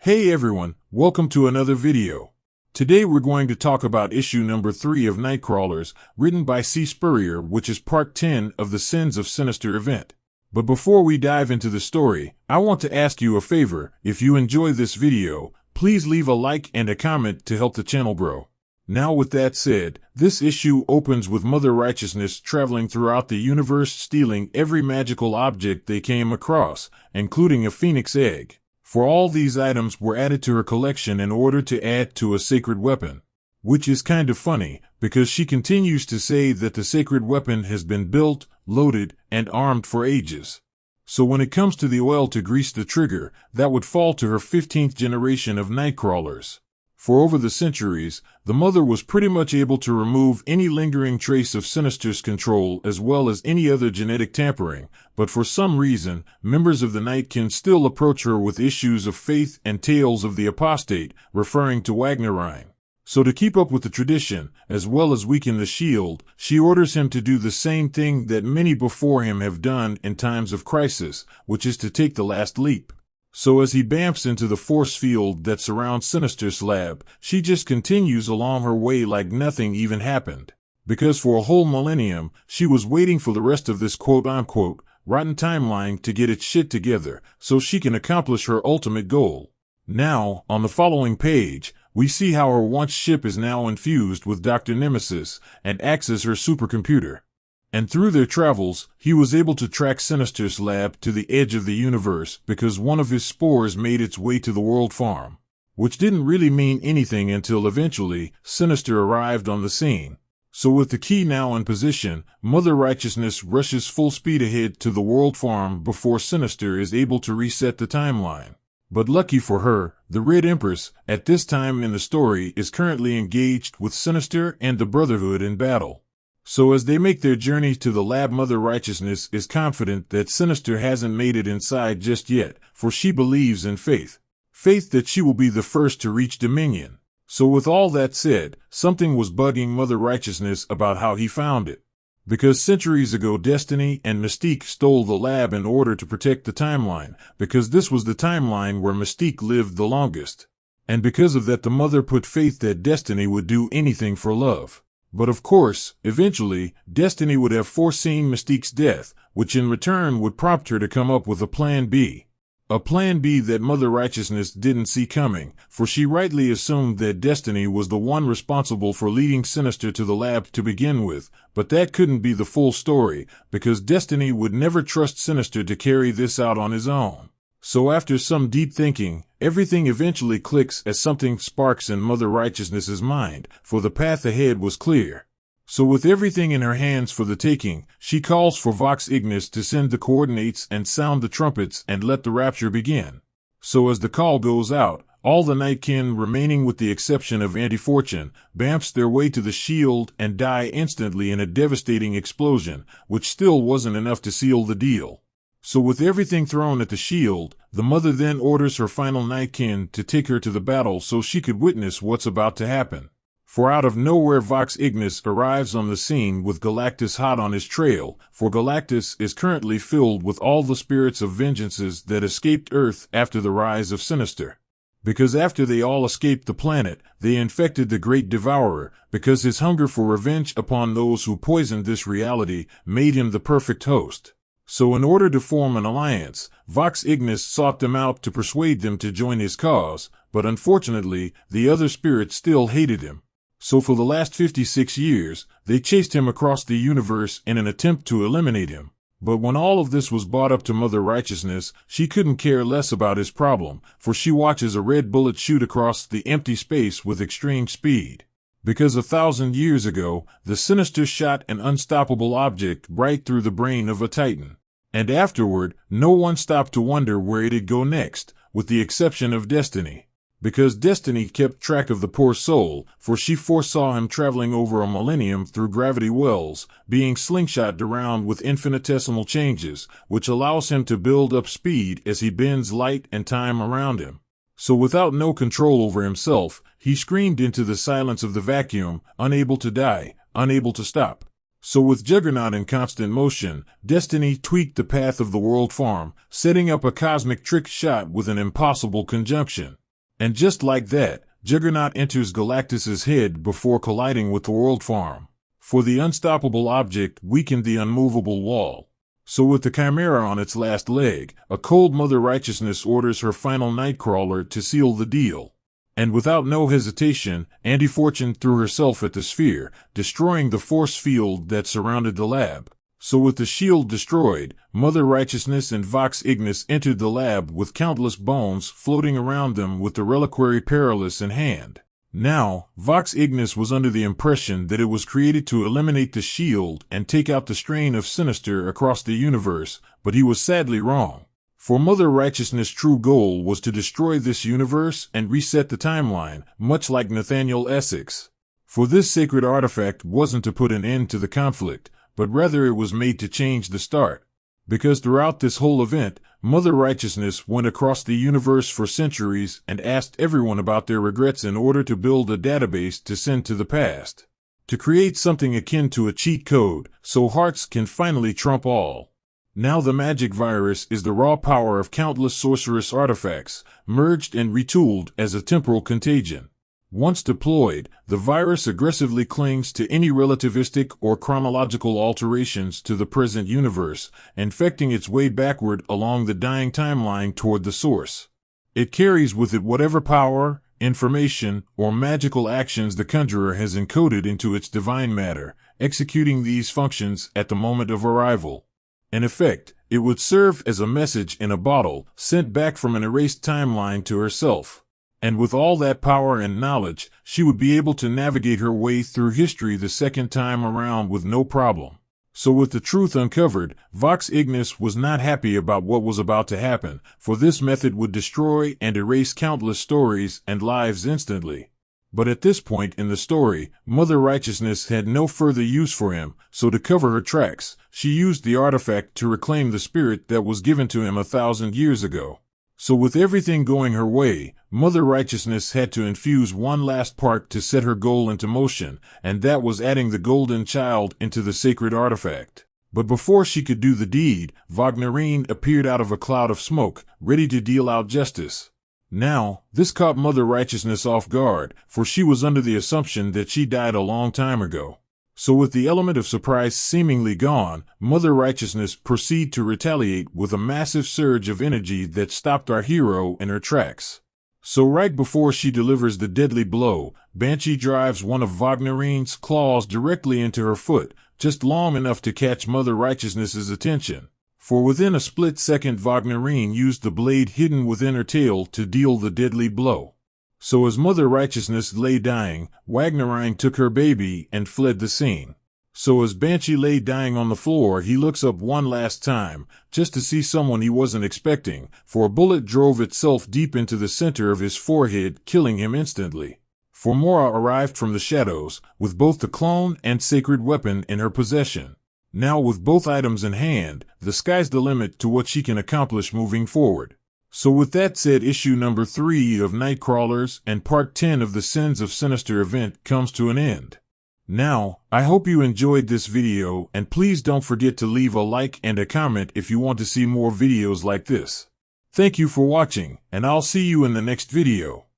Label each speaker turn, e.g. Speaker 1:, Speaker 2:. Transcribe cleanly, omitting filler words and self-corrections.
Speaker 1: Hey everyone, welcome to another video. Today we're going to talk about issue number 3 of Nightcrawlers, written by C. Spurrier, which is part 10 of the Sins of Sinister event. But before we dive into the story, I want to ask you a favor. If you enjoy this video, please leave a like and a comment to help the channel grow. Now with that said, this issue opens with Mother Righteousness traveling throughout the universe, stealing every magical object they came across, including a phoenix egg. For all these items were added to her collection in order to add to a sacred weapon. Which is kind of funny, because she continues to say that the sacred weapon has been built, loaded, and armed for ages. So when it comes to the oil to grease the trigger, that would fall to her 15th generation of Nightcrawlers. For over the centuries, the Mother was pretty much able to remove any lingering trace of Sinister's control as well as any other genetic tampering, but for some reason, members of the NIGHTKIN still approach her with issues of faith and tales of the apostate, referring to Wagnerine. So to keep up with the tradition, as well as weaken the shield, she orders him to do the same thing that many before him have done in times of crisis, which is to take the last leap. So as he bamps into the force field that surrounds Sinister's lab, she just continues along her way like nothing even happened. Because for a whole millennium, she was waiting for the rest of this quote-unquote rotten timeline to get its shit together so she can accomplish her ultimate goal. Now, on the following page, we see how her once ship is now infused with Dr. Nemesis and acts as her supercomputer. And through their travels, he was able to track Sinister's lab to the edge of the universe because one of his spores made its way to the World Farm. Which didn't really mean anything until eventually, Sinister arrived on the scene. So with the key now in position, Mother Righteousness rushes full speed ahead to the World Farm before Sinister is able to reset the timeline. But lucky for her, the Red Empress, at this time in the story, is currently engaged with Sinister and the Brotherhood in battle. So as they make their journey to the lab, Mother Righteousness is confident that Sinister hasn't made it inside just yet, for she believes in faith. Faith that she will be the first to reach Dominion. So with all that said, something was bugging Mother Righteousness about how he found it. Because centuries ago Destiny and Mystique stole the lab in order to protect the timeline, because this was the timeline where Mystique lived the longest. And because of that the Mother put faith that Destiny would do anything for love. But of course, eventually, Destiny would have foreseen Mystique's death, which in return would prompt her to come up with a Plan B. A Plan B that Mother Righteousness didn't see coming, for she rightly assumed that Destiny was the one responsible for leading Sinister to the lab to begin with, but that couldn't be the full story, because Destiny would never trust Sinister to carry this out on his own. So after some deep thinking, everything eventually clicks as something sparks in Mother Righteousness's mind, for the path ahead was clear. So with everything in her hands for the taking, she calls for Vox Ignis to send the coordinates and sound the trumpets and let the rapture begin. So as the call goes out, all the NIGHTKIN remaining with the exception of Anti-Fortune, bamps their way to the shield and die instantly in a devastating explosion, which still wasn't enough to seal the deal. So with everything thrown at the shield, the Mother then orders her final NIGHTKIN to take her to the battle so she could witness what's about to happen. For out of nowhere Vox Ignis arrives on the scene with Galactus hot on his trail, for Galactus is currently filled with all the spirits of vengeances that escaped Earth after the rise of Sinister. Because after they all escaped the planet, they infected the Great Devourer, because his hunger for revenge upon those who poisoned this reality made him the perfect host. So in order to form an alliance, Vox Ignis sought them out to persuade them to join his cause, but unfortunately, the other spirits still hated him. So for the last 56 years, they chased him across the universe in an attempt to eliminate him. But when all of this was brought up to Mother Righteousness, she couldn't care less about his problem, for she watches a red bullet shoot across the empty space with extreme speed. Because 1,000 years ago, the Sinister shot an unstoppable object right through the brain of a Titan. And afterward, no one stopped to wonder where it'd go next, with the exception of Destiny. Because Destiny kept track of the poor soul, for she foresaw him traveling over a millennium through gravity wells, being slingshotted around with infinitesimal changes, which allows him to build up speed as he bends light and time around him. So without no control over himself, he screamed into the silence of the vacuum, unable to die, unable to stop. So with Juggernaut in constant motion, Destiny tweaked the path of the World Farm, setting up a cosmic trick shot with an impossible conjunction. And just like that, Juggernaut enters Galactus's head before colliding with the World Farm. For the unstoppable object weakened the unmovable wall. So with the Chimera on its last leg, a cold Mother Righteousness orders her final Nightcrawler to seal the deal. And without no hesitation, Anti-Fortune threw herself at the sphere, destroying the force field that surrounded the lab. So with the shield destroyed, Mother Righteousness and Vox Ignis entered the lab with countless bones floating around them with the reliquary Perilous in hand. Now, Vox Ignis was under the impression that it was created to eliminate the shield and take out the strain of Sinister across the universe, but he was sadly wrong. For Mother Righteousness' true goal was to destroy this universe and reset the timeline, much like Nathaniel Essex. For this sacred artifact wasn't to put an end to the conflict, but rather it was made to change the start. Because throughout this whole event, Mother Righteousness went across the universe for centuries and asked everyone about their regrets in order to build a database to send to the past. To create something akin to a cheat code, so hearts can finally trump all. Now the magic virus is the raw power of countless sorcerous artifacts, merged and retooled as a temporal contagion. Once deployed, the virus aggressively clings to any relativistic or chronological alterations to the present universe, infecting its way backward along the dying timeline toward the source. It carries with it whatever power, information, or magical actions the conjurer has encoded into its divine matter, executing these functions at the moment of arrival. In effect, it would serve as a message in a bottle sent back from an erased timeline to herself. And with all that power and knowledge, she would be able to navigate her way through history the second time around with no problem. So with the truth uncovered, Vox Ignis was not happy about what was about to happen, for this method would destroy and erase countless stories and lives instantly. But at this point in the story, Mother Righteousness had no further use for him, so to cover her tracks, she used the artifact to reclaim the spirit that was given to him 1,000 years ago. So with everything going her way, Mother Righteousness had to infuse one last part to set her goal into motion, and that was adding the Golden Child into the sacred artifact. But before she could do the deed, Wagnerine appeared out of a cloud of smoke, ready to deal out justice. Now, this caught Mother Righteousness off guard, for she was under the assumption that she died a long time ago. So with the element of surprise seemingly gone, Mother Righteousness proceeded to retaliate with a massive surge of energy that stopped our hero in her tracks. So right before she delivers the deadly blow, Banshee drives one of Wagnerine's claws directly into her foot, just long enough to catch Mother Righteousness's attention. For within a split second Wagnerine used the blade hidden within her tail to deal the deadly blow. So as Mother Righteousness lay dying, Wagnerine took her baby and fled the scene. So as Banshee lay dying on the floor, he looks up one last time, just to see someone he wasn't expecting, for a bullet drove itself deep into the center of his forehead, killing him instantly. For Moira arrived from the shadows, with both the clone and sacred weapon in her possession. Now with both items in hand, the sky's the limit to what she can accomplish moving forward. So with that said, issue number 3 of Nightcrawlers and part 10 of the Sins of Sinister event comes to an end. Now, I hope you enjoyed this video, and please don't forget to leave a like and a comment if you want to see more videos like this. Thank you for watching, and I'll see you in the next video.